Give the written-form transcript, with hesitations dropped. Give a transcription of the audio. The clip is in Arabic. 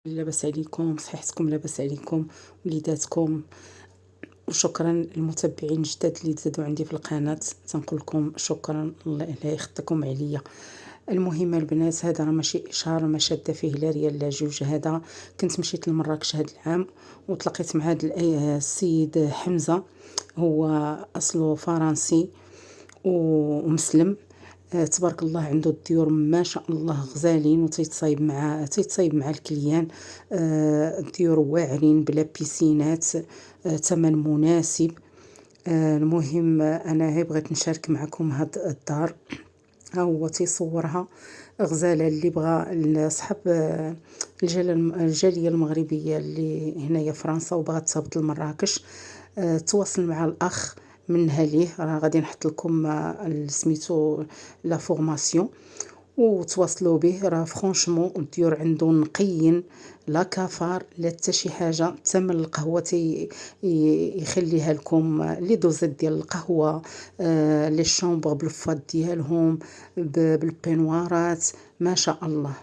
لاباس عليكم، صحيحتكم لاباس عليكم، وليداتكم. وشكرا للمتبعين الجداد اللي تزادوا عندي في القناه، تنقول لكم شكرا، الله يخطيكم عليا. المهم البنات، هذا راه ماشي اشهار، ما شاده فيه لا ريال لا جوج. هذا كنت مشيت لمراكش هذا العام وتلاقيت مع هذا السيد حمزه، هو اصله فرنسي ومسلم. تبارك الله، عنده الديور ما شاء الله غزالين، وتيتصايب مع الكليان. الديور واعرين بلا بيسينات، ثمن مناسب. المهم انا هي بغيت نشارك معكم هاد الدار. ها هو تيصورها غزاله اللي بغى صحاب الجاليه المغربيه اللي هنايا فرنسا وبغات تهبط لمراكش. تواصل مع الاخ منها ليه، راه غادي نحط لكم سميتو لا فورماسيون، وتواصلوا به. راه فرانشمون الديور عنده نقيين، لا كافار لا حتى شي حاجه. ثمن القهوه يخليها لكم، لي دوزات ديال القهوه، لي شومبر بالفوات ديالهم بالبينوارات، ما شاء الله.